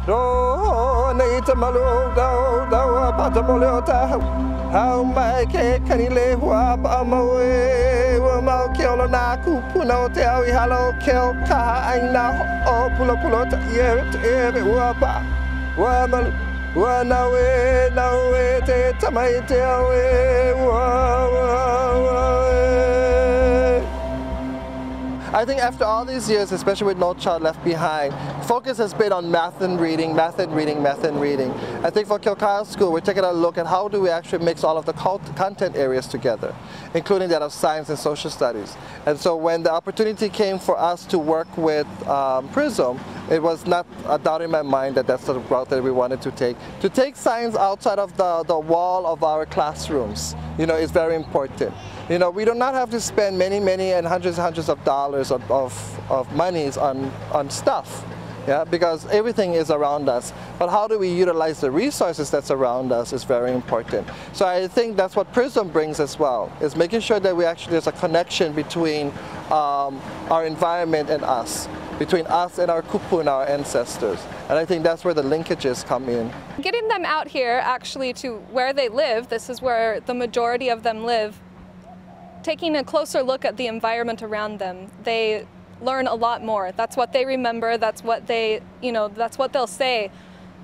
Do nei tamalu do patamolio ta how my ke kanile hua pa mawe wa mau kelo na ku puno te au halo kel ka aina o pulo ta ye wa pa wa malu wa nawe te tamai te wa I think after all these years, especially with No Child Left Behind, focus has been on math and reading. I think for Kilkara School, we're taking a look at how do we actually mix all of the content areas together, including that of science and social studies. And so when the opportunity came for us to work with PRISM, it was not a doubt in my mind that that's the route that we wanted to take. To take science outside of the wall of our classrooms, is very important. We do not have to spend many and hundreds of dollars of monies on stuff, because everything is around us. But how do we utilize the resources that's around us is very important. So I think that's what PRISM brings as well, is making sure that there's a connection between our environment and us, between us and our kupu and our ancestors. And I think that's where the linkages come in. Getting them out here actually to where they live, this is where the majority of them live, taking a closer look at the environment around them, they learn a lot more. That's what they remember, that's what that's what they'll say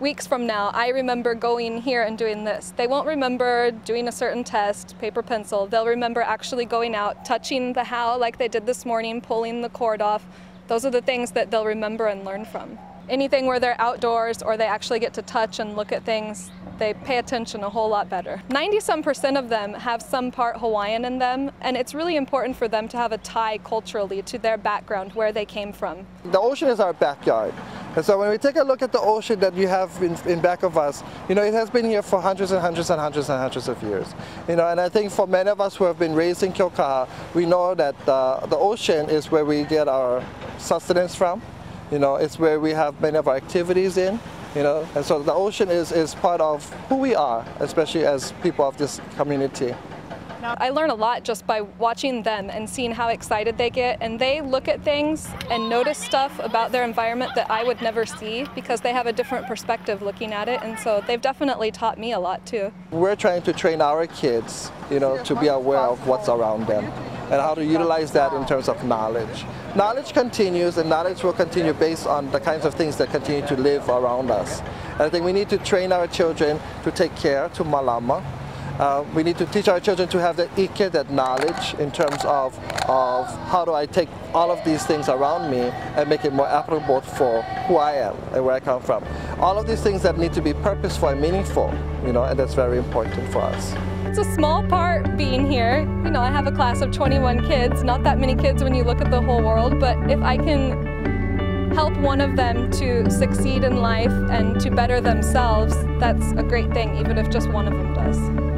weeks from now. I remember going here and doing this. They won't remember doing a certain test, paper, pencil. They'll remember actually going out, touching the how like they did this morning, pulling the cord off. Those are the things that they'll remember and learn from. Anything where they're outdoors or they actually get to touch and look at things, they pay attention a whole lot better. 90% of them have some part Hawaiian in them, and it's really important for them to have a tie culturally to their background, where they came from. The ocean is our backyard. And so when we take a look at the ocean that you have in back of us, it has been here for hundreds of years. And I think for many of us who have been raised in Kilkara, we know that the ocean is where we get our sustenance from. It's where we have many of our activities in. And so the ocean is part of who we are, especially as people of this community. I learn a lot just by watching them and seeing how excited they get, and they look at things and notice stuff about their environment that I would never see because they have a different perspective looking at it, and so they've definitely taught me a lot too. We're trying to train our kids, to be aware of what's around them and how to utilize that in terms of knowledge. Knowledge continues, and knowledge will continue based on the kinds of things that continue to live around us. And I think we need to train our children to take care, to malama. We need to teach our children to have the ike, that knowledge, in terms of how do I take all of these things around me and make it more applicable for who I am and where I come from. All of these things that need to be purposeful and meaningful, and that's very important for us. It's a small part being here. I have a class of 21 kids, not that many kids when you look at the whole world, but if I can help one of them to succeed in life and to better themselves, that's a great thing, even if just one of them does.